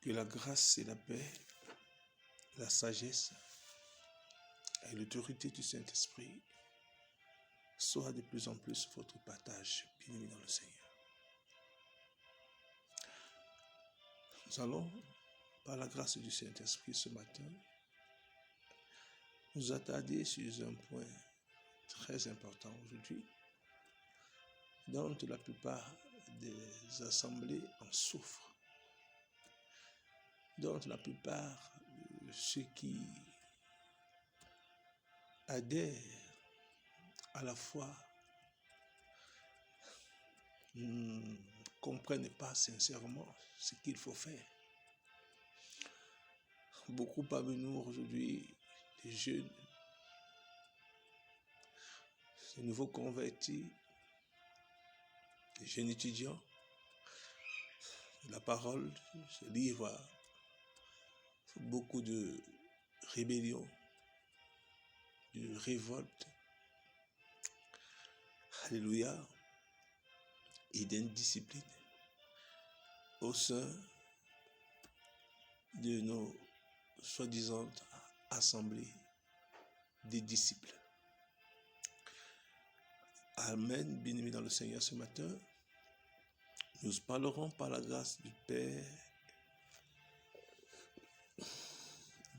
Que la grâce et la paix, la sagesse et l'autorité du Saint-Esprit soient de plus en plus votre partage, bien-aimé dans le Seigneur. Nous allons, par la grâce du Saint-Esprit ce matin, nous attarder sur un point très important aujourd'hui, dont la plupart des assemblées en souffrent, dont la plupart de ceux qui adhèrent à la foi ne comprennent pas sincèrement ce qu'il faut faire. Beaucoup parmi nous aujourd'hui, des jeunes, des nouveaux convertis, des jeunes étudiants, la parole se livre à beaucoup de rébellion, de révolte, alléluia, et d'indiscipline au sein de nos soi-disant assemblées des disciples. Amen, bien-aimés dans le Seigneur, ce matin, nous parlerons par la grâce du Père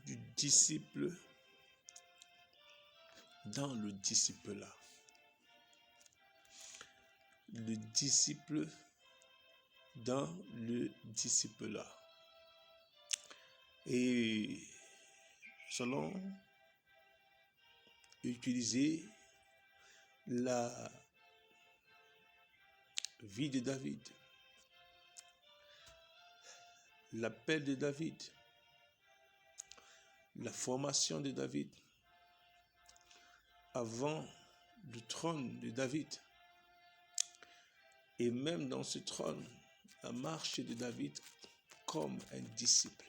du disciple dans le disciple-là. Le disciple dans le disciple-là. Et nous allons utiliser la vie de David, l'appel de David, la formation de David avant le trône de David. Et même dans ce trône, la marche de David comme un disciple.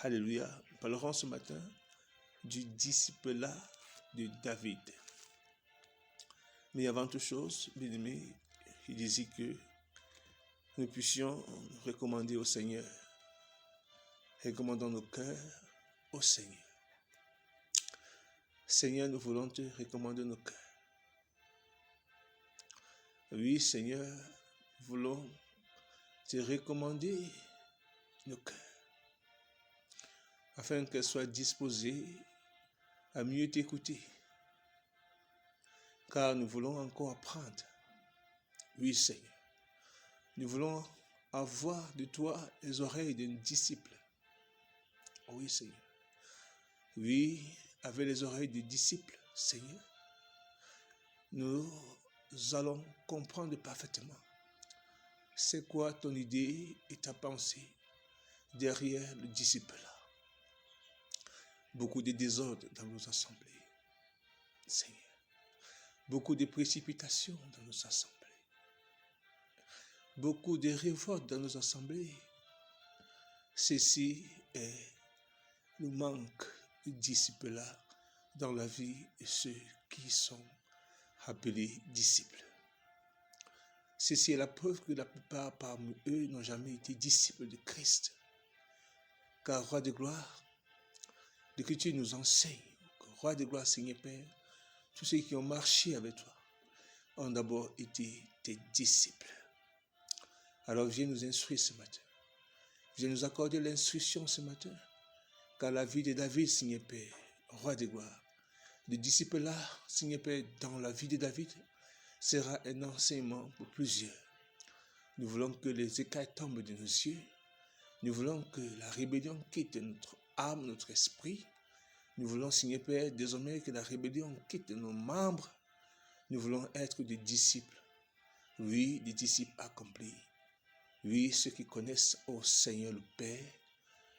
Alléluia. Nous parlerons ce matin du disciple-là de David. Mais avant toute chose, bien aimé, il disait que nous puissions recommander au Seigneur. Recommandons nos cœurs au Seigneur. Seigneur, nous voulons te recommander nos cœurs. Oui, Seigneur, nous voulons te recommander nos cœurs, afin qu'elles soient disposées à mieux t'écouter, car nous voulons encore apprendre. Oui, Seigneur, nous voulons avoir de toi les oreilles d'un disciple. Oui, Seigneur. Oui, avec les oreilles du disciple, Seigneur, nous allons comprendre parfaitement c'est quoi ton idée et ta pensée derrière le disciple-là. Beaucoup de désordre dans nos assemblées, Seigneur. Beaucoup de précipitations dans nos assemblées. Beaucoup de révoltes dans nos assemblées. Ceci est le manque de disciples-là dans la vie de ceux qui sont appelés disciples. Ceci est la preuve que la plupart parmi eux n'ont jamais été disciples de Christ. Car Roi de gloire, l'Écriture nous enseigne que Roi de gloire, Seigneur Père, tous ceux qui ont marché avec toi ont d'abord été tes disciples. Alors viens nous instruire ce matin. Viens nous accorder l'instruction ce matin. Car la vie de David, Seigneur Père, Roi de gloire, le disciple-là, Seigneur Père, dans la vie de David, sera un enseignement pour plusieurs. Nous voulons que les écailles tombent de nos yeux. Nous voulons que la rébellion quitte notre âme, notre esprit. Nous voulons, Seigneur Père, désormais que la rébellion quitte nos membres. Nous voulons être des disciples. Oui, des disciples accomplis. Oui, ceux qui connaissent au Seigneur le Père,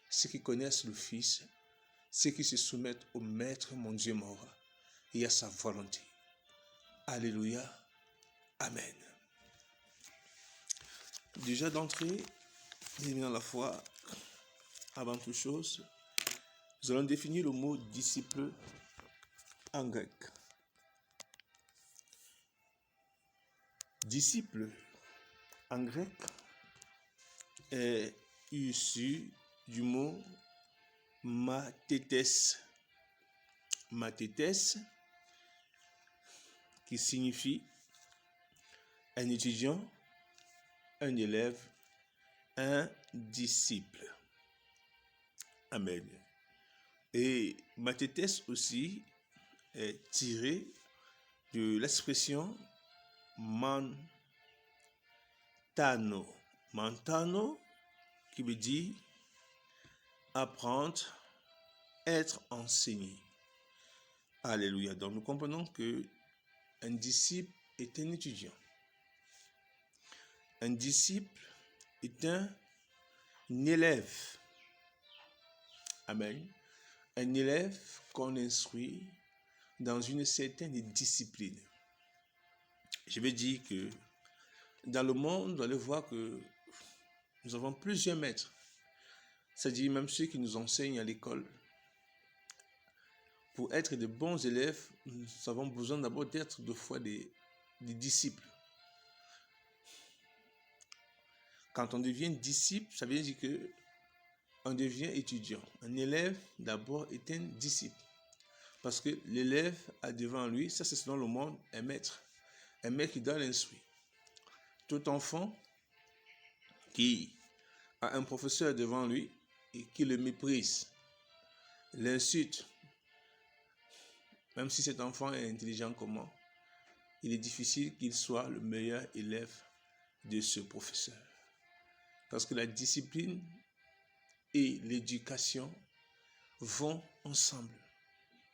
ceux qui connaissent le Fils, ceux qui se soumettent au Maître, mon Dieu mort, et à sa volonté. Alléluia. Amen. Déjà d'entrée, dans la foi, avant toute chose, nous allons définir le mot disciple en grec. Disciple en grec est issu du mot mathetes. Mathetes, qui signifie un étudiant, un élève, un disciple. Amen. Et mathetes aussi est tiré de l'expression mantano. Mantano qui veut dire apprendre, être enseigné. Alléluia. Donc nous comprenons que un disciple est un étudiant. Un disciple est un élève. Amen. Un élève qu'on instruit dans une certaine discipline. Je veux dire que dans le monde, vous allez voir que nous avons plusieurs maîtres. C'est-à-dire même ceux qui nous enseignent à l'école. Pour être de bons élèves, nous avons besoin d'abord d'être deux fois des disciples. Quand on devient disciple, ça veut dire que on devient étudiant. Un élève, d'abord, est un disciple. Parce que l'élève a devant lui, ça c'est selon le monde, un maître. Un maître qui doit l'instruire. Tout enfant qui a un professeur devant lui et qui le méprise, l'insulte, même si cet enfant est intelligent comment, il est difficile qu'il soit le meilleur élève de ce professeur. Parce que la discipline et l'éducation vont ensemble.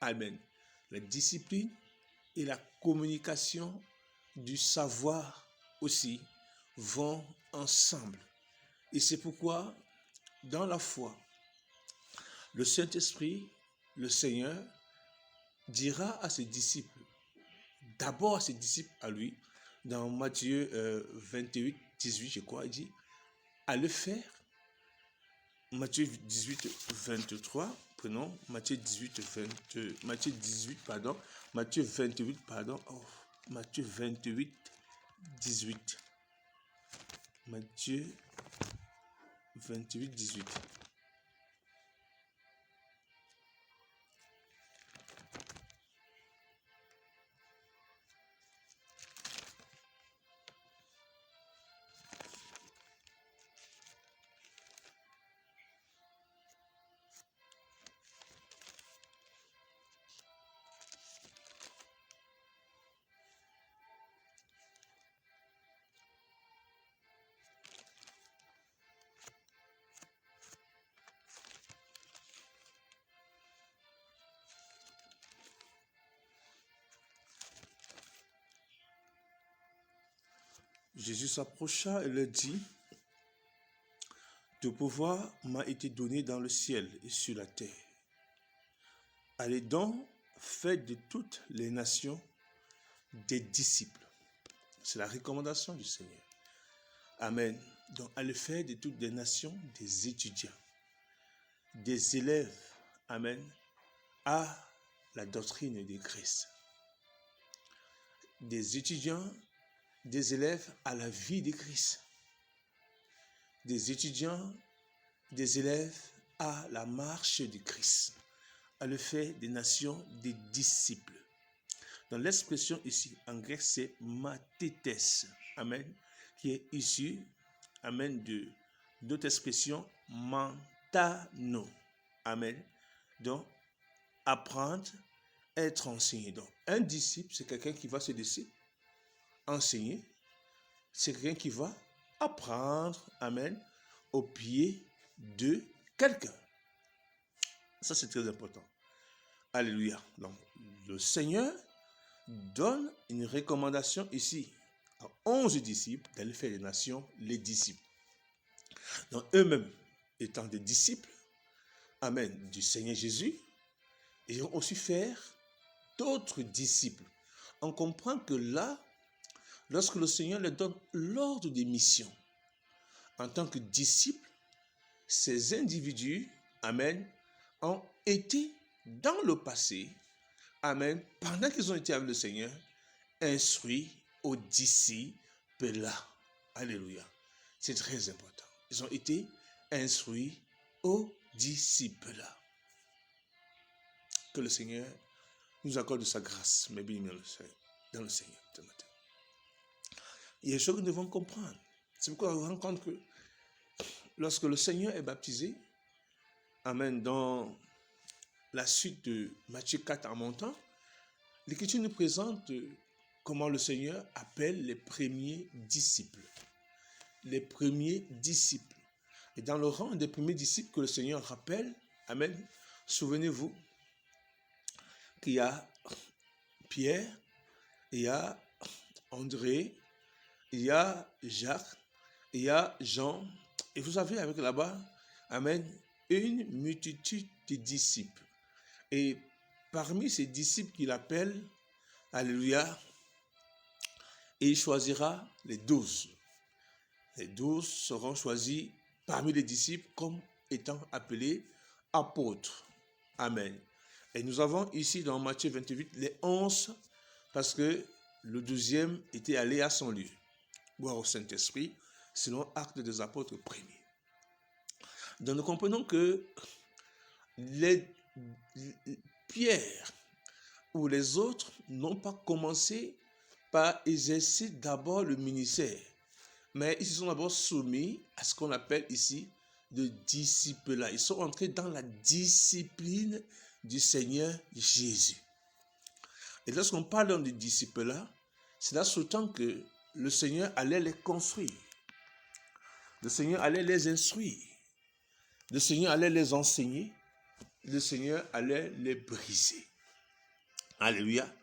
Amen. La discipline et la communication du savoir aussi vont ensemble. Et c'est pourquoi, dans la foi, le Saint-Esprit, le Seigneur, dira à ses disciples, d'abord à ses disciples à lui, dans Matthieu 28, 18, je crois, il dit, à le faire. Matthieu 18, 23, prenons Matthieu 28, Matthieu 28, 18. Matthieu 28, 18. Jésus s'approcha et leur dit, « Tout pouvoir m'a été donné dans le ciel et sur la terre. Allez donc, faites de toutes les nations des disciples. » C'est la recommandation du Seigneur. Amen. Donc, allez faire de toutes les nations des étudiants, des élèves, amen, à la doctrine de Christ. Des étudiants, des élèves à la vie de Christ. Des étudiants, des élèves à la marche de Christ. À le fait des nations, des disciples. Dans l'expression ici, en grec, c'est mathetes, amen, qui est issue, amen, de d'autres expressions, mantano, amen. Donc, apprendre, être enseigné. Donc, un disciple, c'est quelqu'un qui va se laisser enseigner, c'est quelqu'un qui va apprendre, amen, au pied de quelqu'un. Ça, c'est très important. Alléluia. Donc, le Seigneur donne une recommandation ici à 11 disciples d'aller faire les nations, les disciples. Donc, eux-mêmes étant des disciples, amen, du Seigneur Jésus, ils vont aussi faire d'autres disciples. On comprend que là, lorsque le Seigneur leur donne l'ordre des missions, en tant que disciples, ces individus, amen, ont été dans le passé, amen, pendant qu'ils ont été avec le Seigneur, instruits aux disciples là. Alléluia. C'est très important. Ils ont été instruit aux disciples. Que le Seigneur nous accorde de sa grâce, mais bien dans le Seigneur ce matin. Il y a des choses que nous devons comprendre. C'est pourquoi on se rend compte que lorsque le Seigneur est baptisé, amen, dans la suite de Matthieu 4 en montant, l'Écriture nous présente comment le Seigneur appelle les premiers disciples. Les premiers disciples. Et dans le rang des premiers disciples que le Seigneur rappelle, amen, souvenez-vous qu'il y a Pierre, il y a André, il y a Jacques, il y a Jean, et vous avez avec là-bas, amen, une multitude de disciples. Et parmi ces disciples qu'il appelle, alléluia, il choisira les 12. Les 12 seront choisis parmi les disciples comme étant appelés apôtres. Amen. Et nous avons ici dans Matthieu 28 les 11 parce que le 12e était allé à son lieu, boire au Saint-Esprit, selon Actes des Apôtres 1er. Donc nous comprenons que les Pierre ou les autres n'ont pas commencé par exercer d'abord le ministère, mais ils se sont d'abord soumis à ce qu'on appelle ici le disciple. Ils sont entrés dans la discipline du Seigneur Jésus. Et lorsqu'on parle du disciple, c'est là sous-tend que le Seigneur allait les construire. Le Seigneur allait les instruire. Le Seigneur allait les enseigner. Le Seigneur allait les briser. Alléluia.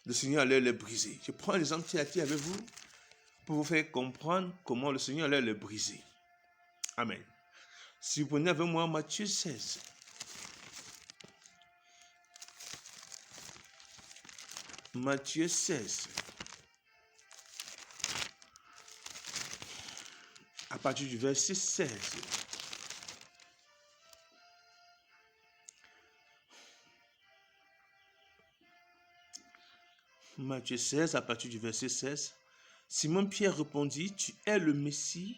Le Seigneur allait les briser. Je prends l'exemple qui est avec vous pour vous faire comprendre comment le Seigneur allait les briser. Amen. Si vous prenez avec moi Matthieu 16. Matthieu 16. À partir du verset 16. Matthieu 16, à partir du verset 16. Simon-Pierre répondit, « Tu es le Messie,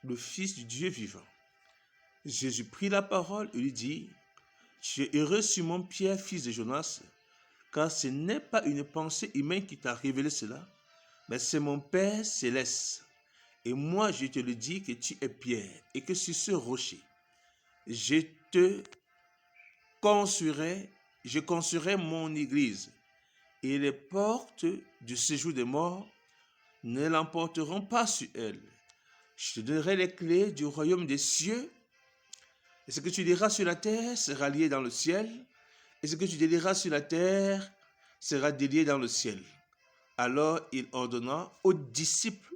le Fils du Dieu vivant. » Jésus prit la parole et lui dit, « Tu es heureux, Simon-Pierre, fils de Jonas, car ce n'est pas une pensée humaine qui t'a révélé cela, mais c'est mon Père céleste. Et moi, je te le dis que tu es Pierre, et que sur ce rocher, je construirai mon église, et les portes du séjour des morts ne l'emporteront pas sur elle. Je te donnerai les clés du royaume des cieux, et ce que tu liras sur la terre sera lié dans le ciel, et ce que tu délieras sur la terre sera délié dans le ciel. » Alors il ordonna aux disciples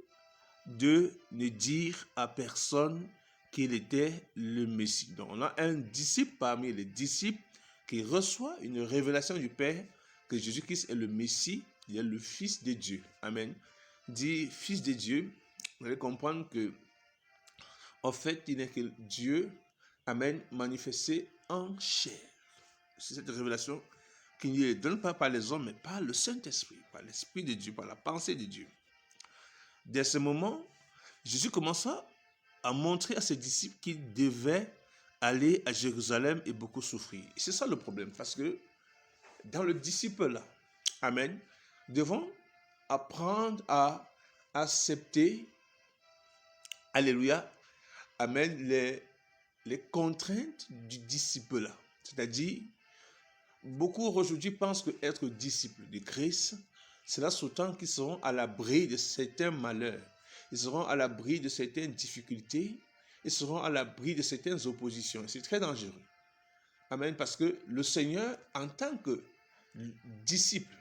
de ne dire à personne qu'il était le Messie. Donc on a un disciple parmi les disciples qui reçoit une révélation du Père que Jésus-Christ est le Messie, il est le Fils de Dieu. Amen. Dit Fils de Dieu, vous allez comprendre que en fait, il n'est que Dieu, amen, manifesté en chair. C'est cette révélation qui ne le donne pas par les hommes, mais par le Saint-Esprit, par l'Esprit de Dieu, par la pensée de Dieu. Dès ce moment, Jésus commença à montrer à ses disciples qu'ils devaient aller à Jérusalem et beaucoup souffrir. Et c'est ça le problème, parce que dans le disciple-là, amen, nous devons apprendre à accepter, alléluia, amen, les contraintes du disciple-là. C'est-à-dire, beaucoup aujourd'hui pensent qu'être disciple de Christ, c'est là sous-tend qu'ils seront à l'abri de certains malheurs, ils seront à l'abri de certaines difficultés, ils seront à l'abri de certaines oppositions. C'est très dangereux. Amen, parce que le Seigneur, en tant que disciple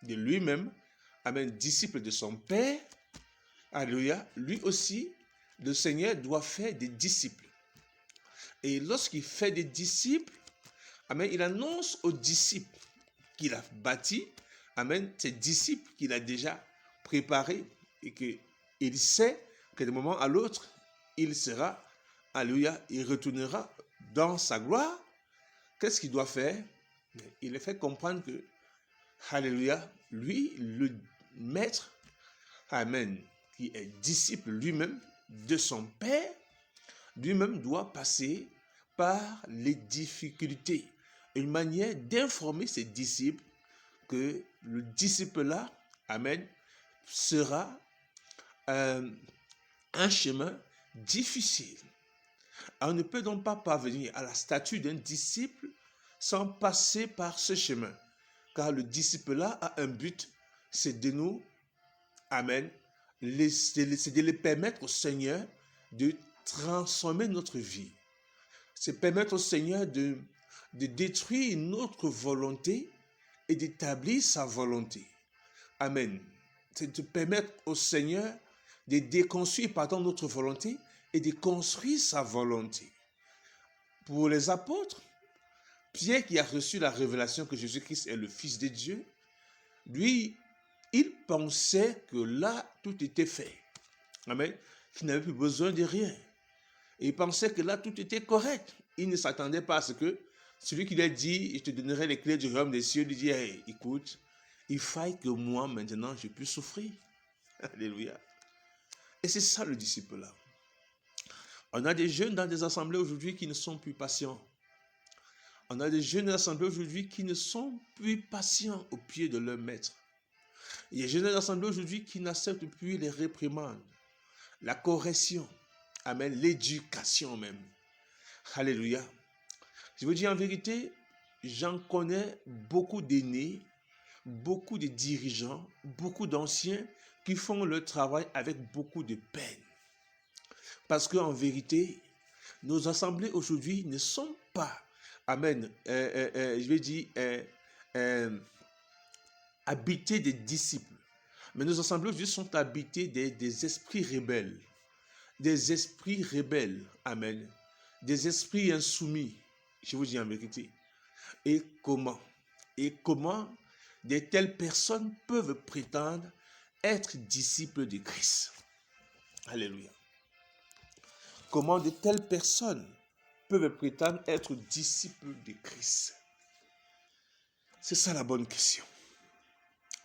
de lui-même, amen, disciple de son Père, alléluia, lui aussi, le Seigneur doit faire des disciples. Et lorsqu'il fait des disciples, amen, il annonce aux disciples qu'il a bâtis, amen, ces disciples qu'il a déjà préparés et qu'il sait que de moment à l'autre, il sera, alléluia, il retournera dans sa gloire. Qu'est-ce qu'il doit faire? Il les fait comprendre que, alléluia, lui, le maître, amen, qui est disciple lui-même de son Père, lui-même doit passer par les difficultés. Une manière d'informer ses disciples que le disciple-là, amen, sera un chemin difficile. On ne peut donc pas parvenir à la statue d'un disciple sans passer par ce chemin. Car le disciple-là a un but, c'est de nous, amen, c'est de le permettre au Seigneur de transformer notre vie. C'est permettre au Seigneur de détruire notre volonté et d'établir sa volonté. Amen. C'est de permettre au Seigneur de déconstruire notre volonté et de construire sa volonté. Pour les apôtres, Pierre qui a reçu la révélation que Jésus-Christ est le Fils de Dieu, lui, il pensait que là, tout était fait. Amen. Qu'il n'avait plus besoin de rien. Et il pensait que là, tout était correct. Il ne s'attendait pas à ce que celui qui lui a dit, je te donnerai les clés du royaume des cieux, lui dit, hey, écoute, il faille que moi, maintenant, je puisse souffrir. Alléluia. Et c'est ça le disciple-là. On a des jeunes dans des assemblées aujourd'hui qui ne sont plus patients. On a des jeunes dans des assemblées aujourd'hui qui ne sont plus patients au pied de leur maître. Il y a des jeunes dans des assemblées aujourd'hui qui n'acceptent plus les réprimandes, la correction, amen, l'éducation même. Alléluia. Je vous dis en vérité, j'en connais beaucoup d'aînés, beaucoup de dirigeants, beaucoup d'anciens qui font leur travail avec beaucoup de peine. Parce qu'en vérité, nos assemblées aujourd'hui ne sont pas, amen, je vais dire, habitées des disciples. Mais nos assemblées aujourd'hui sont habitées des esprits rebelles. Des esprits rebelles, amen. Des esprits insoumis, je vous dis en vérité. Et comment de telles personnes peuvent prétendre être disciples de Christ? Alléluia. Comment de telles personnes peuvent prétendre être disciples de Christ? C'est ça la bonne question.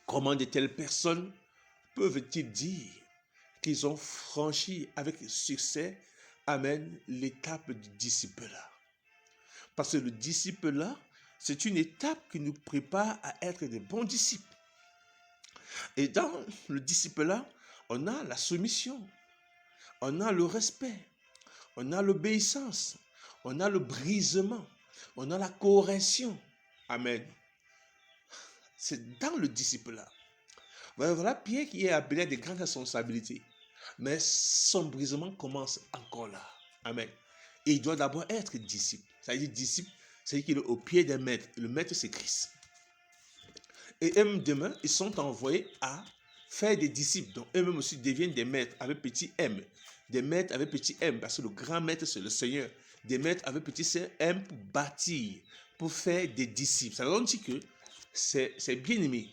Comment de telles personnes peuvent-ils dire qu'ils ont franchi avec succès, amen, l'étape du disciple-là? Parce que le disciple-là, c'est une étape qui nous prépare à être des bons disciples. Et dans le disciple-là, on a la soumission, on a le respect, on a l'obéissance, on a le brisement, on a la correction. Amen. C'est dans le disciple-là. Voilà Pierre qui est appelé à de grandes responsabilités. Mais son brisement commence encore là. Amen. Et il doit d'abord être disciple. Ça veut dire disciple, c'est-à-dire qu'il est au pied des maîtres. Le maître, c'est Christ. Et eux-mêmes, demain, ils sont envoyés à faire des disciples. Donc, eux-mêmes aussi deviennent des maîtres avec petit m. Des maîtres avec petit m. Parce que le grand maître, c'est le Seigneur. Des maîtres avec petit m pour bâtir, pour faire des disciples. Ça veut dire que c'est bien aimé.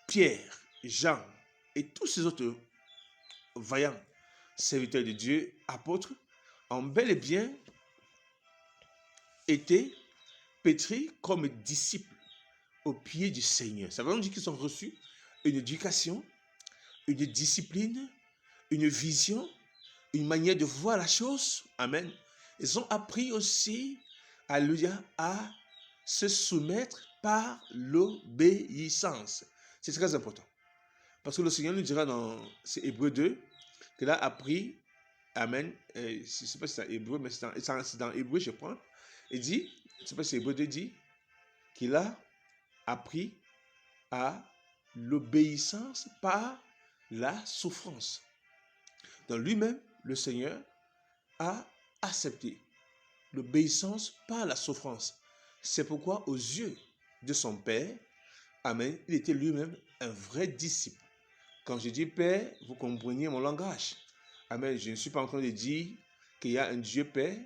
Pierre, Jean et tous ces autres vaillants serviteurs de Dieu, apôtres, ont bel et bien été pétris comme disciples au pied du Seigneur. Ça veut dire qu'ils ont reçu une éducation, une discipline, une vision, une manière de voir la chose. Amen. Ils ont appris aussi, alléluia, à se soumettre par l'obéissance. C'est très important. Parce que le Seigneur nous dira dans Hébreux 2 qu'il a appris, amen, je ne sais pas si c'est dans Hébreu, mais c'est dans Hébreu, je crois. Il dit, je ne sais pas si Hébreu 2 dit, qu'il a appris à l'obéissance par la souffrance. Donc lui-même, le Seigneur, a accepté l'obéissance par la souffrance. C'est pourquoi aux yeux de son Père, amen, il était lui-même un vrai disciple. Quand je dis Père, vous compreniez mon langage. Amen. Je ne suis pas en train de dire qu'il y a un Dieu Père,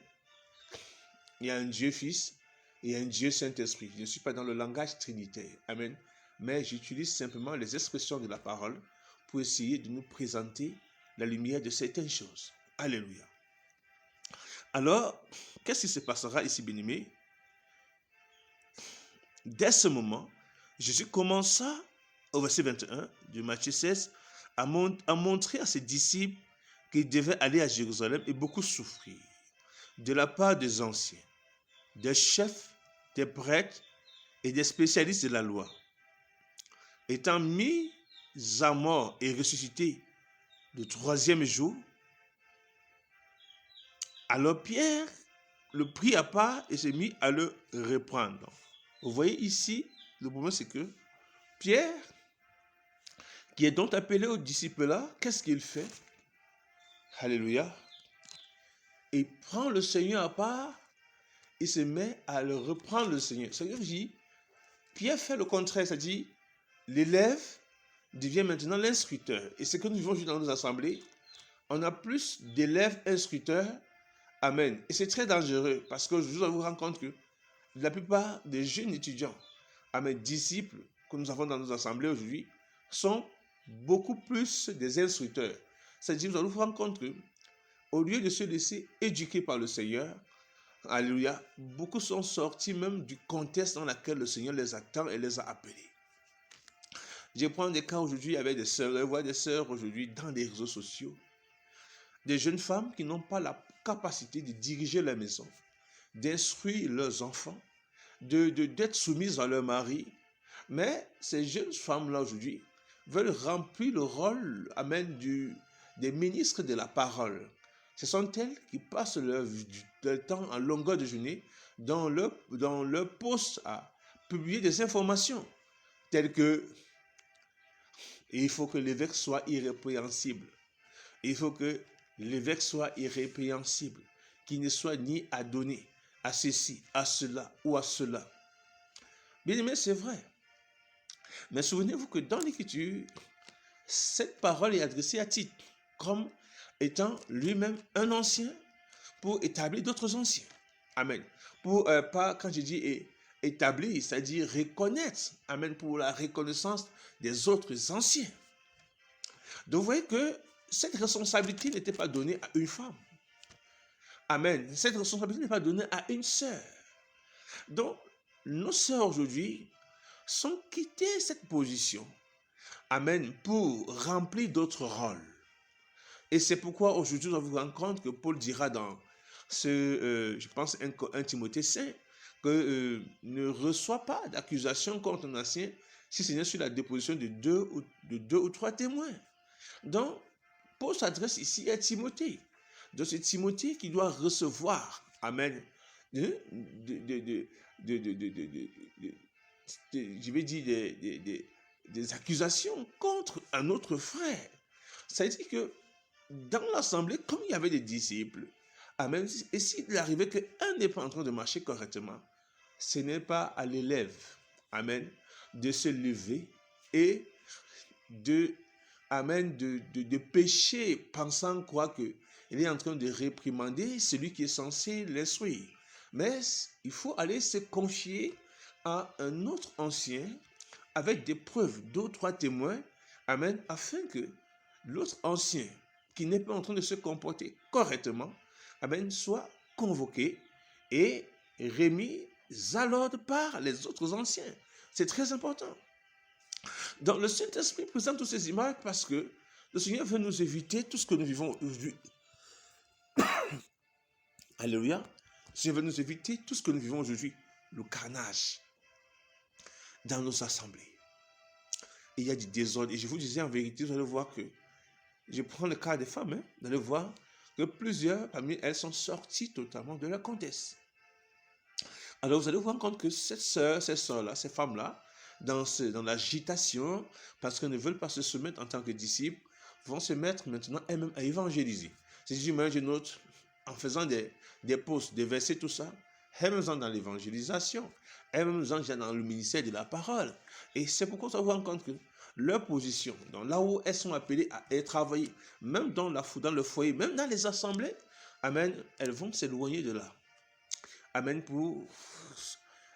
il y a un Dieu Fils et un Dieu Saint-Esprit. Je ne suis pas dans le langage trinitaire. Amen. Mais j'utilise simplement les expressions de la parole pour essayer de nous présenter la lumière de certaines choses. Alléluia. Alors, qu'est-ce qui se passera ici, bien-aimé? Dès ce moment, Jésus commença, au verset 21 de Matthieu 16, à montrer à ses disciples qu'il devait aller à Jérusalem et beaucoup souffrir de la part des anciens, des chefs, des prêtres et des spécialistes de la loi. Étant mis à mort et ressuscité le troisième jour, alors Pierre le prit à part et s'est mis à le reprendre. Vous voyez ici, le problème c'est que Pierre, qui est donc appelé aux disciples là, qu'est-ce qu'il fait? Alléluia. Il prend le Seigneur à part, il se met à le reprendre le Seigneur. Ça veut dire, Pierre fait le contraire, c'est-à-dire l'élève devient maintenant l'instructeur. Et c'est que nous vivons dans nos assemblées, on a plus d'élèves instructeurs. Amen. Et c'est très dangereux parce que je vous rends compte que la plupart des jeunes étudiants, amen, disciples que nous avons dans nos assemblées aujourd'hui, sont beaucoup plus des instructeurs. C'est-à-dire, vous allez vous rendre compte que au lieu de se laisser éduquer par le Seigneur, alléluia, beaucoup sont sortis même du contexte dans lequel le Seigneur les attend et les a appelés. Je prends des cas aujourd'hui avec des sœurs, je vois des sœurs aujourd'hui dans les réseaux sociaux, des jeunes femmes qui n'ont pas la capacité de diriger la maison, d'instruire leurs enfants, d'être soumises à leur mari. Mais ces jeunes femmes-là aujourd'hui veulent remplir le rôle, amen, des ministres de la parole. Ce sont elles qui passent leur temps en longueur de journée dans leur poste à publier des informations telles que il faut que l'évêque soit irrépréhensible. Il faut que l'évêque soit irrépréhensible, qu'il ne soit ni adonné à ceci, à cela ou à cela. Bien aimé, c'est vrai. Mais souvenez-vous que dans l'Écriture, cette parole est adressée à Tite, comme étant lui-même un ancien pour établir d'autres anciens. Amen. Pas quand je dis établir, c'est-à-dire reconnaître. Amen. Pour la reconnaissance des autres anciens. Donc vous voyez que cette responsabilité n'était pas donnée à une femme. Amen. Cette responsabilité n'est pas donnée à une sœur. Donc, nos sœurs aujourd'hui sont quittées cette position. Amen. Pour remplir d'autres rôles. Et c'est pourquoi aujourd'hui, on vous rend compte que Paul dira dans je pense, 1 Timothée 5, que ne reçoit pas d'accusation contre un ancien si ce n'est sur la déposition de deux ou trois témoins. Donc, Paul s'adresse ici à Timothée. Donc, c'est Timothée qui doit recevoir, amen, je vais dire des accusations contre un autre frère. Ça veut dire que dans l'assemblée, comme il y avait des disciples, amen, et s'il arrivait qu'un n'est pas en train de marcher correctement, ce n'est pas à l'élève, amen, de se lever et de pécher, pensant quoi qu'il est en train de réprimander celui qui est censé l'instruire. Mais il faut aller se confier à un autre ancien avec des preuves, 2 ou 3 témoins, amen, afin que l'autre ancien qui n'est pas en train de se comporter correctement, amen, soit convoqué et remis à l'ordre par les autres anciens. C'est très important. Donc le Saint-Esprit présente toutes ces images parce que le Seigneur veut nous éviter tout ce que nous vivons aujourd'hui. Alléluia. Le Seigneur veut nous éviter tout ce que nous vivons aujourd'hui. Le carnage dans nos assemblées. Il y a du désordre. Et je vous disais en vérité, vous allez voir que, je prends le cas des femmes, vous allez voir que plusieurs parmi elles sont sorties totalement de leur contexte. Alors vous allez vous rendre compte que ces sœurs-là, ces femmes-là, dans l'agitation, parce qu'elles ne veulent pas se soumettre en tant que disciples, vont se mettre maintenant elles-mêmes à évangéliser. C'est-à-dire, moi je note, en faisant des posts, des versets, tout ça, elles-mêmes sont dans l'évangélisation, elles-mêmes sont dans le ministère de la parole. Et c'est pourquoi on se rend compte que leur position, donc là où elles sont appelées à travailler, même dans le foyer, même dans les assemblées, amen, elles vont s'éloigner de là. Amen, pour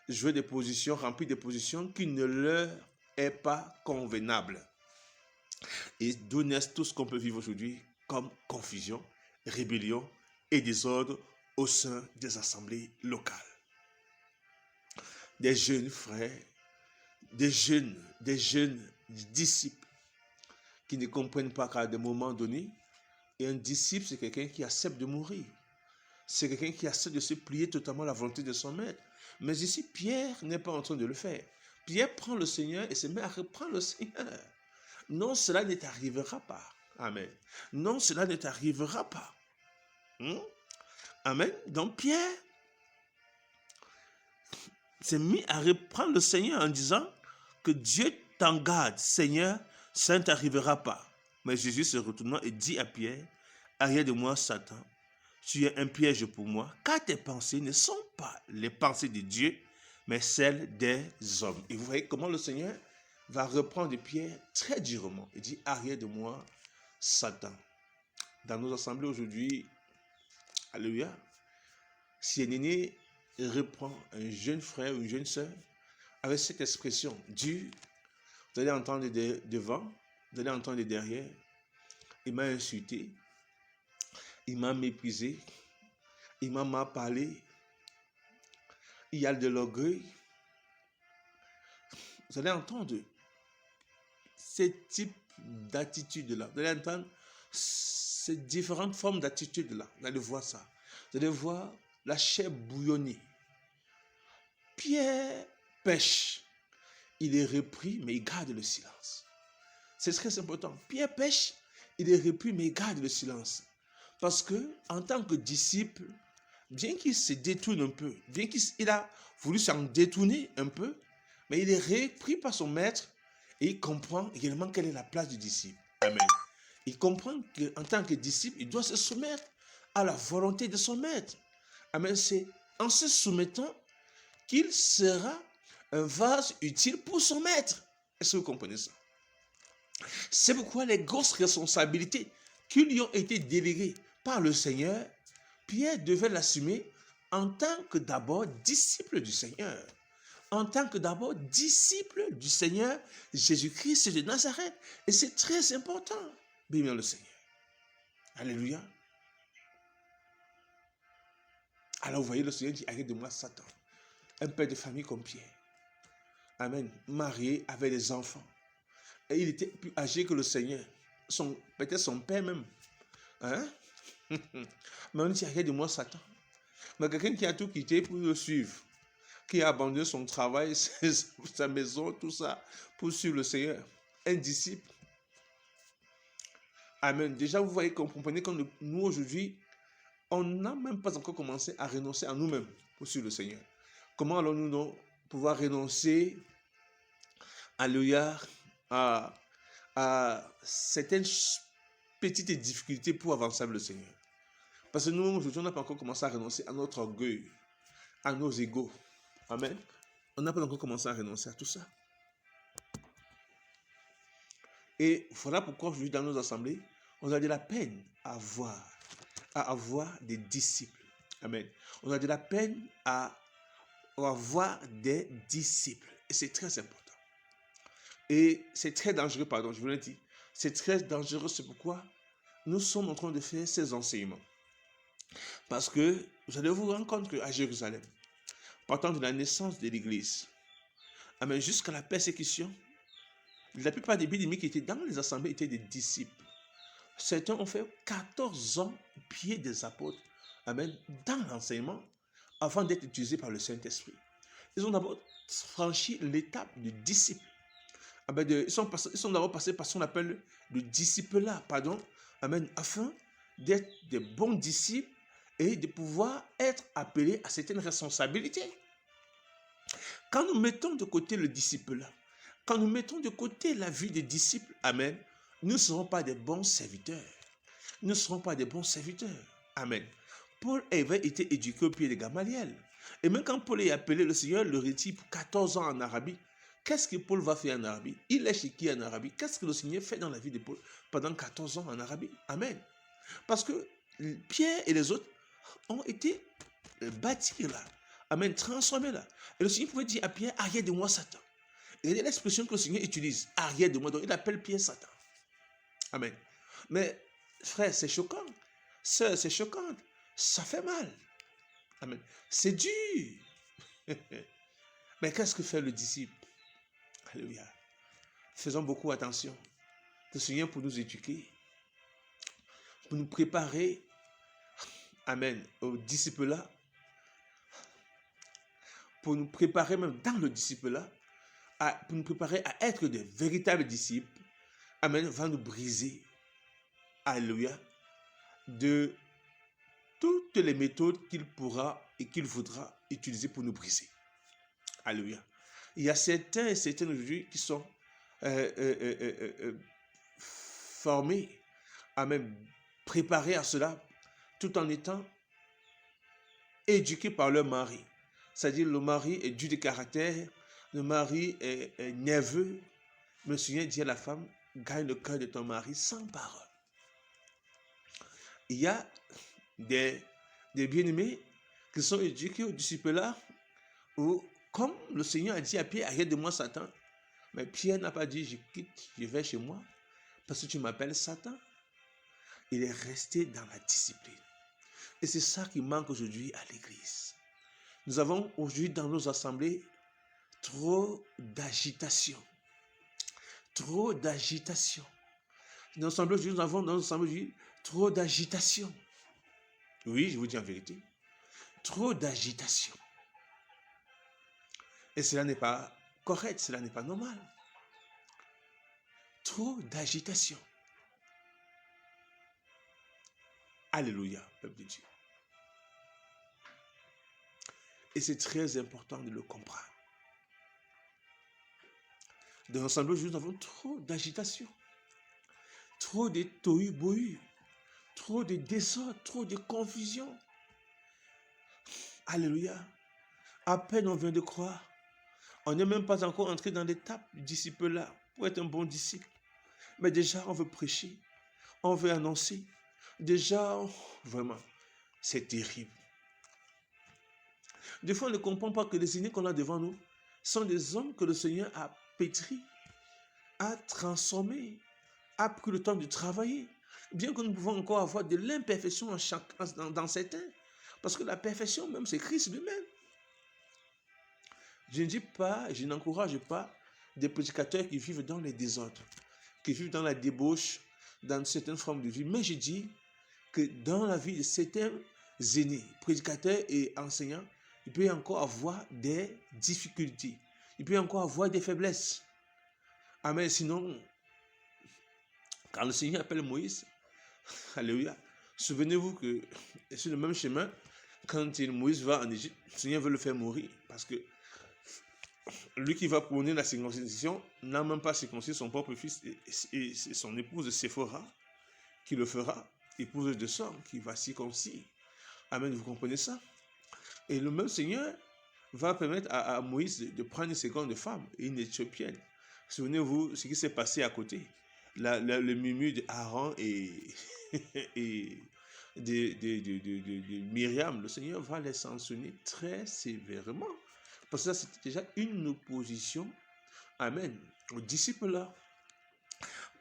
jouer des positions, remplir des positions qui ne leur est pas convenables. Et d'où naissent tout ce qu'on peut vivre aujourd'hui comme confusion, rébellion et désordre au sein des assemblées locales. Des jeunes frères, des jeunes disciples qui ne comprennent pas qu'à des moments donnés, Et un disciple, c'est quelqu'un qui accepte de mourir. C'est quelqu'un qui accepte de se plier totalement à la volonté de son maître. Mais ici, Pierre n'est pas en train de le faire. Pierre prend le Seigneur et se met à reprendre le Seigneur. Non, cela ne t'arrivera pas. Amen. Non, cela ne t'arrivera pas. Amen. Donc Pierre s'est mis à reprendre le Seigneur en disant que Dieu t'en garde, Seigneur, ça ne t'arrivera pas. Mais Jésus se retournant et dit à Pierre, arrière de moi, Satan, tu es un piège pour moi, car tes pensées ne sont pas les pensées de Dieu, mais celles des hommes. Et vous voyez comment le Seigneur va reprendre Pierre très durement. Il dit, arrière de moi, Satan. Dans nos assemblées aujourd'hui, alléluia, si un aîné reprend un jeune frère ou une jeune sœur avec cette expression dure, vous allez entendre devant, vous allez entendre derrière, il m'a insulté, il m'a méprisé, il m'a mal parlé, il y a de l'orgueil. Vous allez entendre ce type d'attitude-là. Vous allez entendre ces différentes formes d'attitude-là. Vous allez voir ça. Vous allez voir la chair bouillonnée. Pierre pêche. Il est repris, mais il garde le silence. C'est très important. Pierre pêche, il est repris, mais il garde le silence. Parce que, en tant que disciple, bien qu'il se détourne un peu, bien qu'il a voulu s'en détourner un peu, mais il est repris par son maître et il comprend également quelle est la place du disciple. Amen. Il comprend qu'en tant que disciple, il doit se soumettre à la volonté de son maître. Amen. C'est en se soumettant qu'il sera un vase utile pour son maître. Est-ce que vous comprenez ça? C'est pourquoi les grosses responsabilités qui lui ont été déléguées par le Seigneur, Pierre devait l'assumer en tant que d'abord disciple du Seigneur. En tant que d'abord disciple du Seigneur Jésus-Christ de Nazareth. Et c'est très important. Bénis le Seigneur. Alléluia. Alors vous voyez, le Seigneur dit, arrête de moi, Satan. Un père de famille comme Pierre. Amen. Marié, avec des enfants. Et il était plus âgé que le Seigneur. Peut-être son père même. Hein? Mais on dit, arrête de moi, Satan. Mais quelqu'un qui a tout quitté pour le suivre, qui a abandonné son travail, sa maison, tout ça, pour suivre le Seigneur. Un disciple. Amen. Déjà, vous voyez, comprenez que nous, aujourd'hui, on n'a même pas encore commencé à renoncer à nous-mêmes pour suivre le Seigneur. Comment allons-nous pouvoir renoncer, alléluia, à certaines petites difficultés pour avancer avec le Seigneur? Parce que nous, aujourd'hui, on n'a pas encore commencé à renoncer à notre orgueil, à nos égos. Amen. On n'a pas encore commencé à renoncer à tout ça. Et voilà pourquoi aujourd'hui, dans nos assemblées, on a de la peine à avoir des disciples. Amen. On a de la peine à avoir des disciples. Et c'est très important. Et c'est très dangereux, pardon, je vous l'ai dit. C'est très dangereux, c'est pourquoi nous sommes en train de faire ces enseignements. Parce que vous allez vous rendre compte qu'à Jérusalem, partant de la naissance de l'Église, amen, jusqu'à la persécution, la plupart des bien-aimés qui étaient dans les assemblées étaient des disciples. Certains ont fait 14 ans au pied des apôtres, amen, dans l'enseignement, avant d'être utilisés par le Saint-Esprit. Ils ont d'abord franchi l'étape de disciple. Ils sont d'abord passés par ce qu'on appelle le disciple-là, amen, afin d'être des bons disciples et de pouvoir être appelés à certaines responsabilités. Quand nous mettons de côté le disciple-là, quand nous mettons de côté la vie des disciples, amen, nous ne serons pas des bons serviteurs. Nous ne serons pas des bons serviteurs. Amen. Paul avait été éduqué au pied de Gamaliel. Et même quand Paul est appelé, le Seigneur le retire pour 14 ans en Arabie. Qu'est-ce que Paul va faire en Arabie? Il est chez qui en Arabie? Qu'est-ce que le Seigneur fait dans la vie de Paul pendant 14 ans en Arabie? Amen. Parce que Pierre et les autres ont été bâtis là. Amen. Transformés là. Et le Seigneur pouvait dire à Pierre, arrête de moi, Satan. Et il y a l'expression que le Seigneur utilise, arrière de moi. Donc il appelle Pierre Satan. Amen. Mais frère, c'est choquant. Sœur, c'est choquant. Ça fait mal. Amen. C'est dur. Mais qu'est-ce que fait le disciple? Alléluia. Faisons beaucoup attention. Le Seigneur pour nous éduquer. pour nous préparer, amen, au disciple-là, pour nous préparer même dans le disciple-là, pour nous préparer à être des véritables disciples, amen, va nous briser, alléluia, de toutes les méthodes qu'il pourra et qu'il voudra utiliser pour nous briser. Alléluia. Il y a certains et certaines aujourd'hui qui sont formés, à même préparés à cela, tout en étant éduqués par leur mari. C'est-à-dire le mari est dur de caractère, le mari est nerveux. Mais le Seigneur dit à la femme, gagne le cœur de ton mari sans parole. Il y a des bien-aimés qui sont éduqués au disciple-là, où, comme le Seigneur a dit à Pierre, arrête de moi Satan, mais Pierre n'a pas dit, je quitte, je vais chez moi, parce que tu m'appelles Satan. Il est resté dans la discipline. Et c'est ça qui manque aujourd'hui à l'église. Nous avons aujourd'hui dans nos assemblées trop d'agitation. Trop d'agitation. Dans nos assemblées aujourd'hui, nous avons dans nos assemblées aujourd'hui trop d'agitation. Oui, je vous dis en vérité. Trop d'agitation. Et cela n'est pas correct, cela n'est pas normal. Trop d'agitation. Alléluia, peuple de Dieu. Et c'est très important de le comprendre. Dans l'ensemble, nous avons trop d'agitation, trop de tohu-bohu, trop de désordre, trop de confusion. Alléluia. À peine on vient de croire, on n'est même pas encore entré dans l'étape du disciple-là pour être un bon disciple. Mais déjà, on veut prêcher, on veut annoncer. Déjà, vraiment, c'est terrible. Des fois, on ne comprend pas que les aînés qu'on a devant nous sont des hommes que le Seigneur a pétris, a transformés, a pris le temps de travailler. Bien que nous pouvons encore avoir de l'imperfection dans certains, parce que la perfection même, c'est Christ lui-même. Je ne dis pas, je n'encourage pas des prédicateurs qui vivent dans les désordres, qui vivent dans la débauche, dans certaines formes de vie, mais je dis que dans la vie de certains aînés, prédicateurs et enseignants, il peut encore avoir des difficultés. Il peut encore avoir des faiblesses. Amen. Sinon, quand le Seigneur appelle Moïse, alléluia, souvenez-vous que sur le même chemin, quand Moïse va en Égypte, le Seigneur veut le faire mourir. Parce que lui qui va prôner la circoncision n'a même pas circoncis son propre fils et c'est son épouse Séphora qui le fera, épouse de sang, qui va circoncire. Amen, vous comprenez ça? Et le même Seigneur va permettre à Moïse de prendre une seconde femme, une Éthiopienne. Souvenez-vous ce qui s'est passé à côté. Le murmure d'Aaron et de Myriam. Le Seigneur va les sanctionner très sévèrement. Parce que ça, c'était déjà une opposition, amen, aux disciples là.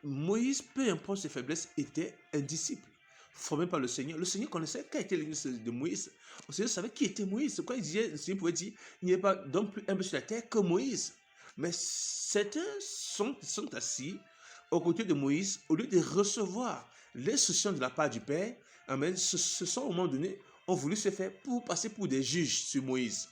Moïse, peu importe ses faiblesses, était un disciple formé par le Seigneur. Le Seigneur connaissait quelle était l'église de Moïse. Le Seigneur savait qui était Moïse. C'est quoi il disait, le Seigneur pouvait dire, il n'y a pas d'homme plus humble sur la terre que Moïse. Mais certains sont assis aux côtés de Moïse, au lieu de recevoir l'instruction de la part du Père, amen, ce sont au moment donné, ont voulu se faire passer pour des juges sur Moïse.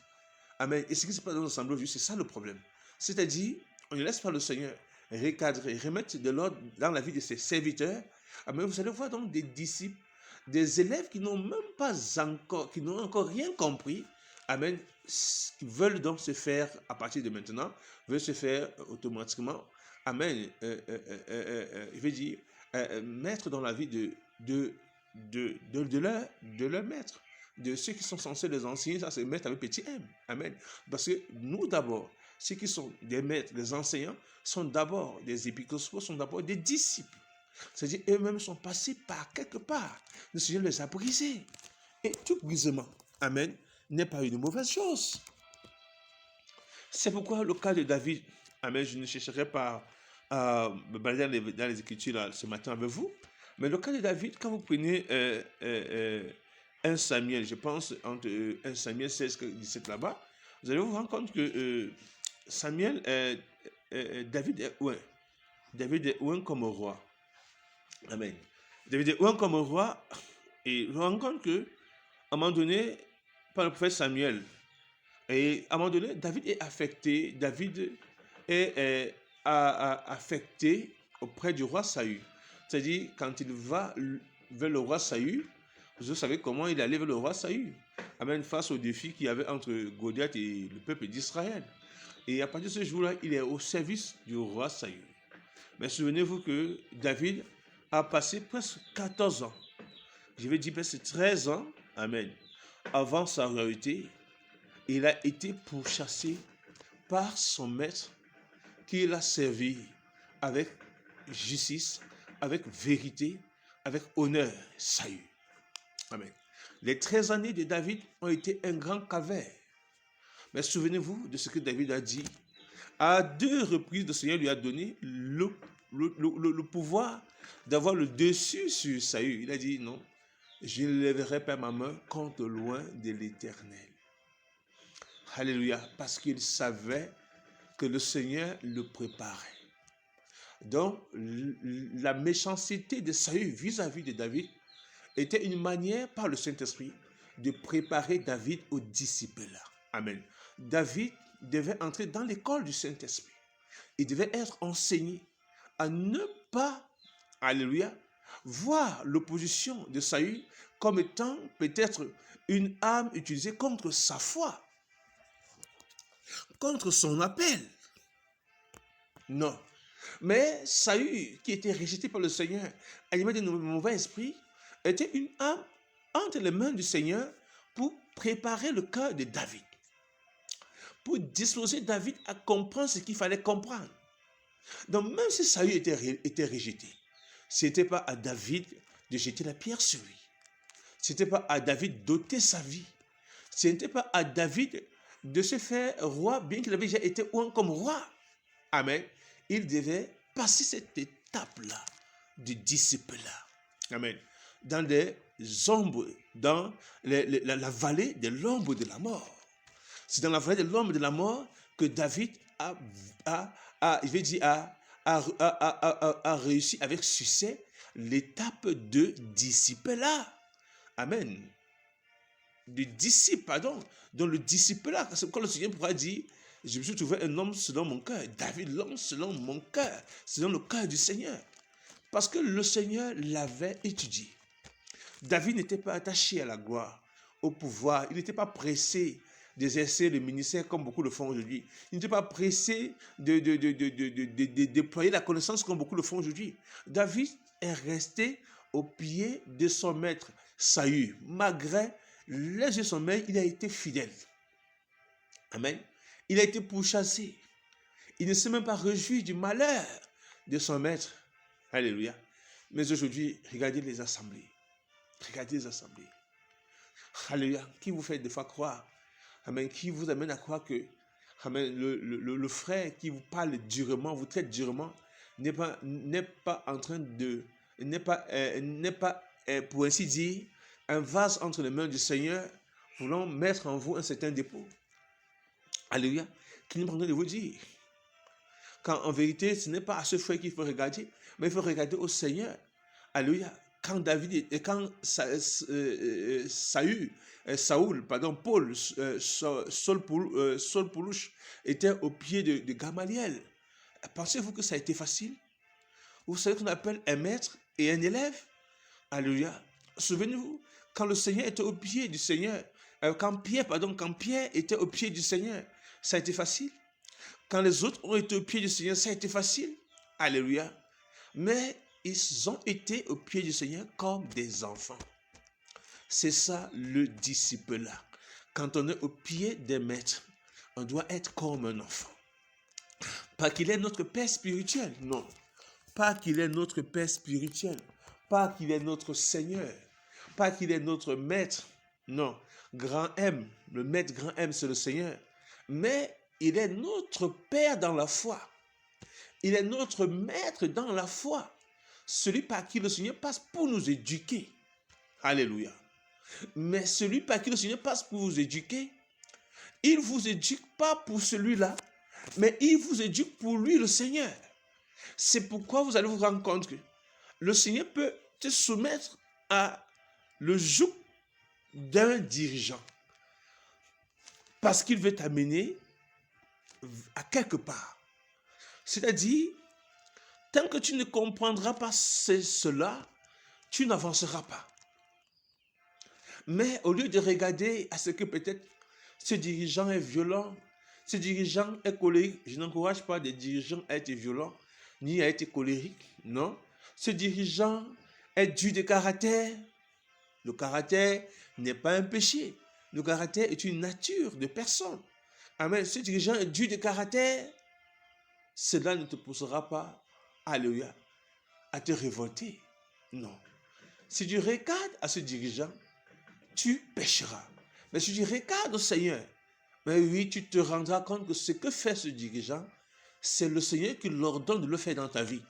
Amen. Et ce qui se passe dans l'assemblée aujourd'hui, c'est ça le problème. C'est-à-dire, on ne laisse pas le Seigneur recadrer, remettre de l'ordre dans la vie de ses serviteurs. Amen. Vous allez voir donc des disciples, des élèves qui n'ont même pas encore, qui n'ont encore rien compris. Amen. Qui veulent donc se faire, à partir de maintenant, veulent se faire automatiquement. Amen. Il veut dire, mettre dans la vie de leur maître. De ceux qui sont censés les enseigner, ça c'est mettre avec petit m. Amen. Parce que nous d'abord, ceux qui sont des maîtres, des enseignants, sont d'abord des épiscopaux, sont d'abord des disciples. C'est-à-dire eux-mêmes sont passés par quelque part. Le Seigneur les a brisés. Et tout brisement, amen, n'est pas une mauvaise chose. C'est pourquoi le cas de David, amen, je ne chercherai pas à me balader dans les Écritures là, ce matin avec vous, mais le cas de David, quand vous prenez 1 Samuel, je pense, entre 1 Samuel 16 et 17 là-bas, vous allez vous rendre compte que David est ouin. David est ouin comme roi. Amen. David est un comme roi, et je me rends compte que, à un moment donné, par le prophète Samuel, et à un moment donné, David est affecté, affecté auprès du roi Saül. C'est-à-dire, quand il va vers le roi Saül, vous savez comment il allait vers le roi Saül. Amen, face au défi qu'il y avait entre Goliath et le peuple d'Israël. Et à partir de ce jour-là, il est au service du roi Saül. Mais souvenez-vous que David a passé presque 14 ans, je vais dire presque 13 ans, amen, avant sa royauté. Il a été pourchassé par son maître qui l'a servi avec justice, avec vérité, avec honneur, Saül. Amen. Les 13 années de David ont été un grand calvaire. Mais souvenez-vous de ce que David a dit. À 2 reprises, le Seigneur lui a donné le pouvoir d'avoir le dessus sur Saül. Il a dit non, je ne lèverai pas ma main contre loin de l'Éternel. Alléluia, parce qu'il savait que le Seigneur le préparait. Donc, la méchanceté de Saül vis-à-vis de David était une manière par le Saint-Esprit de préparer David au disciple-là. Amen. David devait entrer dans l'école du Saint-Esprit. Il devait être enseigné à ne pas, alléluia, voir l'opposition de Saül comme étant peut-être une arme utilisée contre sa foi, contre son appel. Non. Mais Saül, qui était rejeté par le Seigneur, animé de mauvais esprits, était une arme entre les mains du Seigneur pour préparer le cœur de David, pour disposer David à comprendre ce qu'il fallait comprendre. Donc même si Saül était rejeté, ce n'était pas à David de jeter la pierre sur lui. Ce n'était pas à David d'ôter sa vie. Ce n'était pas à David de se faire roi, bien qu'il avait déjà été un comme roi. Amen. Il devait passer cette étape-là du disciple-là. Amen. Dans des ombres, dans la vallée de l'ombre de la mort. C'est dans la vallée de l'ombre de la mort que David a réussi avec succès l'étape de disciple-là. Amen. Du disciple, pardon. Dans le disciple-là, c'est quand le Seigneur pourra dire, je me suis trouvé un homme selon mon cœur. David, l'homme selon mon cœur, selon le cœur du Seigneur. Parce que le Seigneur l'avait étudié. David n'était pas attaché à la gloire, au pouvoir. Il n'était pas pressé d'exercer le ministère comme beaucoup le font aujourd'hui. Il n'était pas pressé de déployer la connaissance comme beaucoup le font aujourd'hui. David est resté au pied de son maître Saül. Malgré les yeux de son maître, il a été fidèle. Amen. Il a été pourchassé. Il ne s'est même pas réjoui du malheur de son maître. Alléluia. Mais aujourd'hui, regardez les assemblées. Regardez les assemblées. Alléluia. Qui vous fait des fois croire? Amen. Qui vous amène à croire que amen, le frère qui vous parle durement, vous traite durement, n'est pas en train de... n'est pas, pour ainsi dire, un vase entre les mains du Seigneur, voulant mettre en vous un certain dépôt. Alléluia. Qui n'est pas en train de vous dire. Quand en vérité, ce n'est pas à ce frère qu'il faut regarder, mais il faut regarder au Seigneur. Alléluia. Quand Saul Poulouche était au pied de Gamaliel, pensez-vous que ça a été facile? Vous savez qu'on appelle un maître et un élève? Alléluia. Souvenez-vous, quand le Seigneur était au pied du Seigneur, quand Pierre était au pied du Seigneur, ça a été facile? Quand les autres ont été au pied du Seigneur, ça a été facile? Alléluia. Mais ils ont été au pied du Seigneur comme des enfants. C'est ça le disciple-là. Quand on est au pied des maîtres, on doit être comme un enfant. Pas qu'il est notre père spirituel, non. Pas qu'il est notre père spirituel. Pas qu'il est notre Seigneur. Pas qu'il est notre maître. Non. Grand M, le maître grand M, c'est le Seigneur. Mais il est notre Père dans la foi. Il est notre maître dans la foi. Celui par qui le Seigneur passe pour nous éduquer. Alléluia. Mais celui par qui le Seigneur passe pour vous éduquer, il ne vous éduque pas pour celui-là, mais il vous éduque pour lui, le Seigneur. C'est pourquoi vous allez vous rendre compte que le Seigneur peut te soumettre à le joug d'un dirigeant parce qu'il veut t'amener à quelque part. C'est-à-dire, tant que tu ne comprendras pas cela, tu n'avanceras pas. Mais au lieu de regarder à ce que peut-être ce dirigeant est violent, ce dirigeant est colérique, je n'encourage pas des dirigeants à être violents, ni à être colériques, non. Ce dirigeant est dur de caractère. Le caractère n'est pas un péché. Le caractère est une nature de personne. Amen. Ce dirigeant est dur de caractère. Cela ne te poussera pas, alléluia, à te révolter. Non. Si tu regardes à ce dirigeant, tu pécheras. Mais si tu regardes au Seigneur, mais oui, tu te rendras compte que ce que fait ce dirigeant, c'est le Seigneur qui l'ordonne de le faire dans ta vie.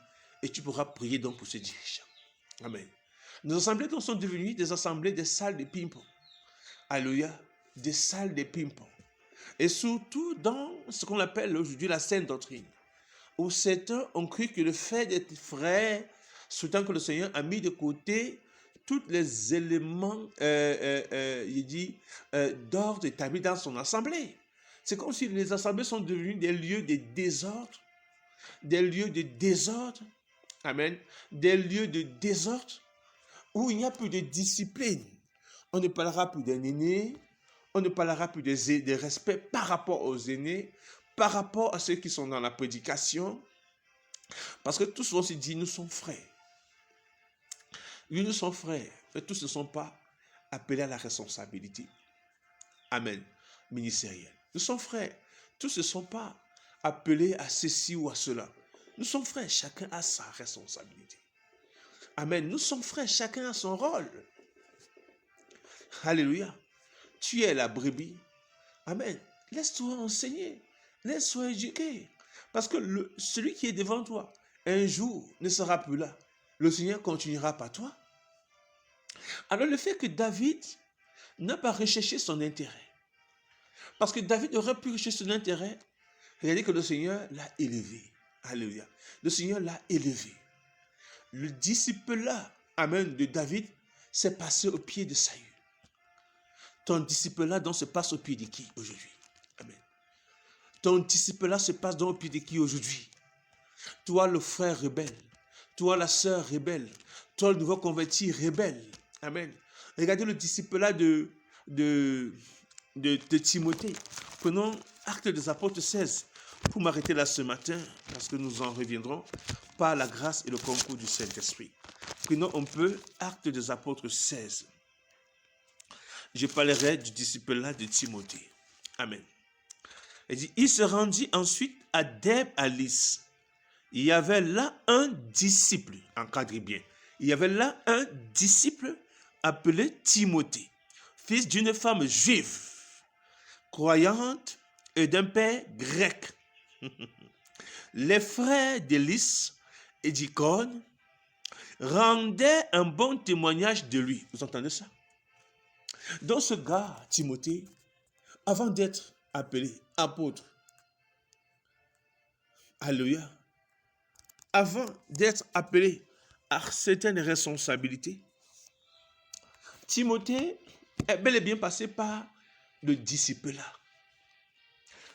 Et tu pourras prier donc pour ce dirigeant. Amen. Nos assemblées donc sont devenues des assemblées, des salles de ping-pong. Alléluia. Des salles de ping-pong. Et surtout dans ce qu'on appelle aujourd'hui la sainte doctrine, où certains ont cru que le fait d'être frère, soutenant que le Seigneur a mis de côté tous les éléments, d'ordre établis dans son assemblée. C'est comme si les assemblées sont devenues des lieux de désordre, des lieux de désordre, amen, des lieux de désordre, où il n'y a plus de discipline. On ne parlera plus d'un aîné, on ne parlera plus de respect par rapport aux aînés, par rapport à ceux qui sont dans la prédication, parce que tous on se dit, nous sommes frères. Oui, nous sommes frères, mais tous ne sont pas appelés à la responsabilité. Amen. Ministérielle. Nous sommes frères, tous ne sont pas appelés à ceci ou à cela. Nous sommes frères, chacun a sa responsabilité. Amen. Nous sommes frères, chacun a son rôle. Alléluia. Tu es la brebis. Amen. Laisse-toi enseigner. Laisse-toi éduquer. Parce que celui qui est devant toi, un jour, ne sera plus là. Le Seigneur continuera par toi. Alors le fait que David n'a pas recherché son intérêt, parce que David aurait pu rechercher son intérêt, regardez que le Seigneur l'a élevé. Alléluia. Le Seigneur l'a élevé. Le disciple-là, amen, de David, s'est passé au pied de Saül. Ton disciple-là donc se passe au pied de qui aujourd'hui? Amen. Ton disciple-là se passe donc au pied de qui aujourd'hui? Toi, le frère rebelle. Toi, la sœur rebelle. Toi, le nouveau converti rebelle. Amen. Regardez le disciple-là de Timothée. Prenons Actes des Apôtres 16 pour m'arrêter là ce matin, parce que nous en reviendrons par la grâce et le concours du Saint-Esprit. Prenons un peu Actes des Apôtres 16. Je parlerai du disciple-là de Timothée. Amen. Il dit, il se rendit ensuite à Deb à Lys. Il y avait là un disciple, encadrez bien, il y avait là un disciple appelé Timothée, fils d'une femme juive, croyante et d'un père grec. Les frères de Lys et d'Icône rendaient un bon témoignage de lui. Vous entendez ça? Donc ce gars, Timothée, avant d'être appelé apôtre, alléluia, avant d'être appelé à certaines responsabilités, Timothée est bel et bien passé par le disciple-là.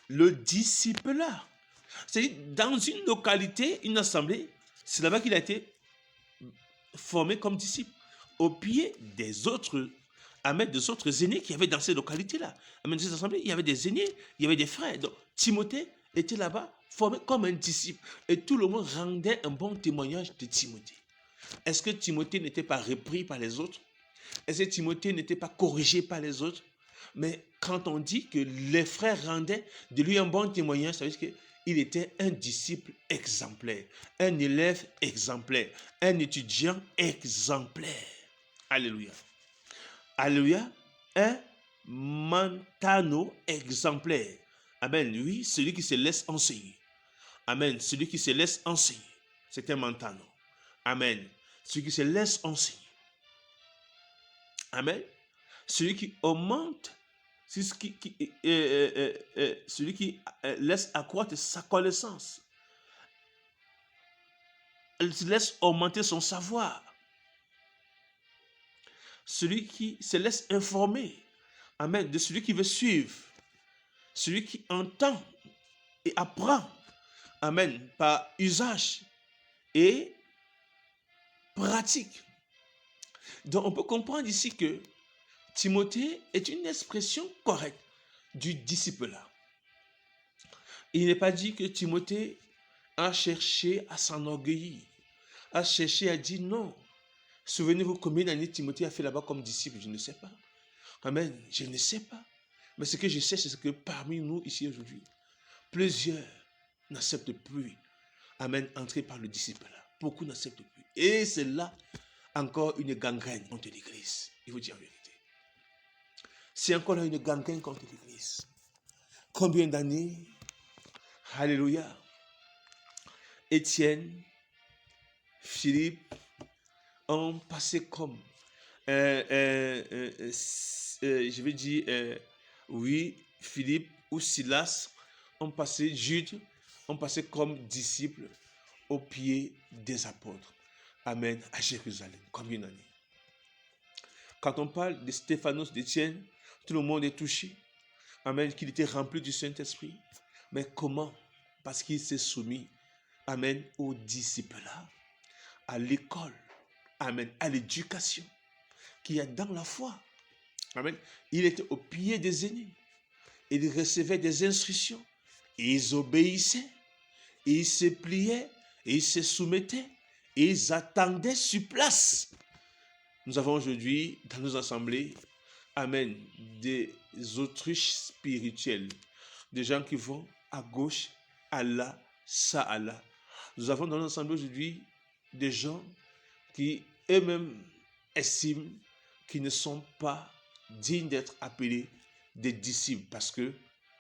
Le disciple-là. C'est-à-dire, dans une localité, une assemblée, c'est là-bas qu'il a été formé comme disciple, au pied des autres, amen, des autres aînés qui avaient dans ces localités-là. Amen, dans ces assemblées, il y avait des aînés, il y avait des frères. Donc, Timothée était là-bas, formé comme un disciple. Et tout le monde rendait un bon témoignage de Timothée. Est-ce que Timothée n'était pas repris par les autres? Est-ce que Timothée n'était pas corrigé par les autres? Mais quand on dit que les frères rendaient de lui un bon témoignage, ça veut dire qu'il était un disciple exemplaire, un élève exemplaire, un étudiant exemplaire. Alléluia. Alléluia. Un mantano exemplaire. Amen. Oui, celui qui se laisse enseigner. Amen. Celui qui se laisse enseigner. C'est un mantano. Amen. Celui qui se laisse enseigner. Amen. Celui qui augmente, celui qui laisse accroître sa connaissance. Il laisse augmenter son savoir. celui qui se laisse informer, amen, de celui qui veut suivre, celui qui entend et apprend, amen, par usage et pratique. Donc on peut comprendre ici que Timothée est une expression correcte du disciple-là. Il n'est pas dit que Timothée a cherché à s'enorgueillir, a cherché à dire non. Souvenez-vous combien d'années Timothée a fait là-bas comme disciple, je ne sais pas. Amen, je ne sais pas. Mais ce que je sais, c'est que parmi nous ici aujourd'hui, plusieurs n'acceptent plus, amen, entrer par le disciple-là. Beaucoup n'acceptent plus. Et c'est là encore une gangrène contre l'Église. Il faut dire la vérité. C'est encore là une gangrène contre l'Église. Combien d'années, alléluia, Étienne, Philippe ont passé comme, je vais dire, oui, Philippe ou Silas ont passé, Jude, ont passé comme disciples au pied des apôtres. Amen, à Jérusalem. Combien d'années? Quand on parle de Stéphanos, d'Étienne, tout le monde est touché. Amen, qu'il était rempli du Saint-Esprit. Mais comment? Parce qu'il s'est soumis, amen, aux disciples-là, à l'école, amen, à l'éducation qu'il y a dans la foi. Amen. Il était au pied des aînés. Il recevait des instructions. Et ils obéissaient. Et ils se pliaient. Et ils se soumettaient. Et ils attendaient sur place. Nous avons aujourd'hui, dans nos assemblées, amen, des autruches spirituelles. Des gens qui vont à gauche, à là, ça, à là. Nous avons dans nos assemblées aujourd'hui des gens qui eux-mêmes estiment qu'ils ne sont pas dignes d'être appelés des disciples, parce que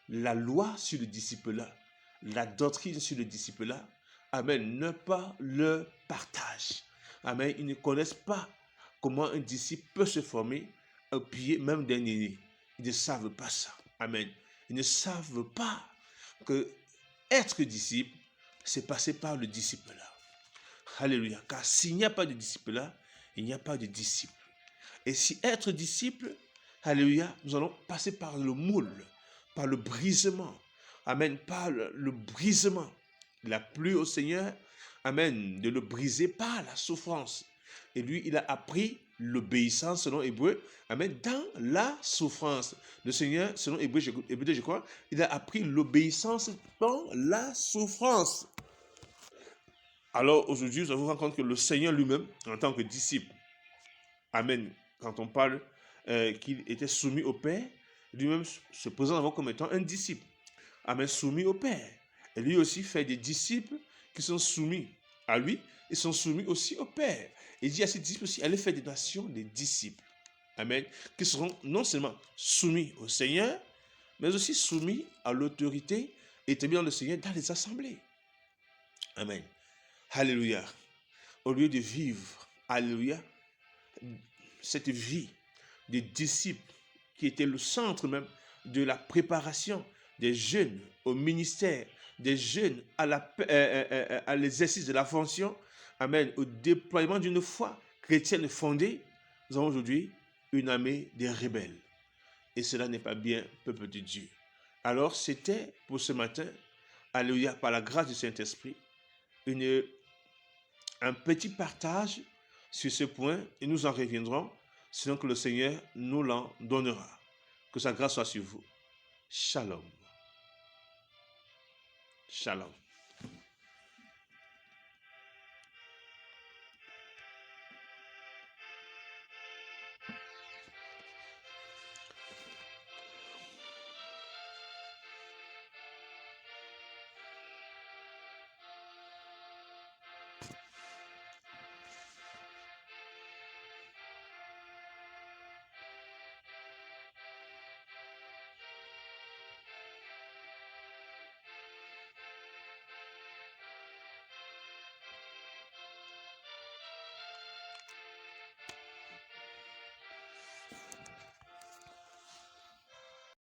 la loi sur le disciple-là, la doctrine sur le disciple-là, amen, ne pas le partage. Amen, ils ne connaissent pas comment un disciple peut se former au pied même d'un aîné. Ils ne savent pas ça. Amen. Ils ne savent pas que être disciple, c'est passer par le disciple-là. Alléluia. Car s'il n'y a pas de disciple-là, il n'y a pas de disciple. Et si être disciple, alléluia, nous allons passer par le moule, par le brisement. Amen. Par le brisement. Il a plu au Seigneur, amen, de le briser par la souffrance. Et lui, il a appris l'obéissance selon Hébreu, amen, dans la souffrance. Le Seigneur, selon Hébreu, je crois, il a appris l'obéissance dans la souffrance. Alors aujourd'hui, nous avons rencontré que le Seigneur lui-même, en tant que disciple, amen, quand on parle qu'il était soumis au Père, lui-même se présente comme étant un disciple, amen, soumis au Père. Et lui aussi fait des disciples qui sont soumis à lui, et sont soumis aussi au Père. Il dit à ses disciples aussi, allez faire des nations des disciples, amen, qui seront non seulement soumis au Seigneur, mais aussi soumis à l'autorité établie dans le Seigneur dans les assemblées. Amen. Alléluia. Au lieu de vivre, alléluia, cette vie des disciples qui était le centre même de la préparation des jeunes au ministère, des jeunes à l'exercice de la fonction, amen, au déploiement d'une foi chrétienne fondée, nous avons aujourd'hui une armée des rebelles. Et cela n'est pas bien, peuple de Dieu. Alors, c'était pour ce matin, alléluia, par la grâce du Saint-Esprit, un petit partage sur ce point, et nous en reviendrons, sinon que le Seigneur nous l'en donnera. Que sa grâce soit sur vous. Shalom. Shalom.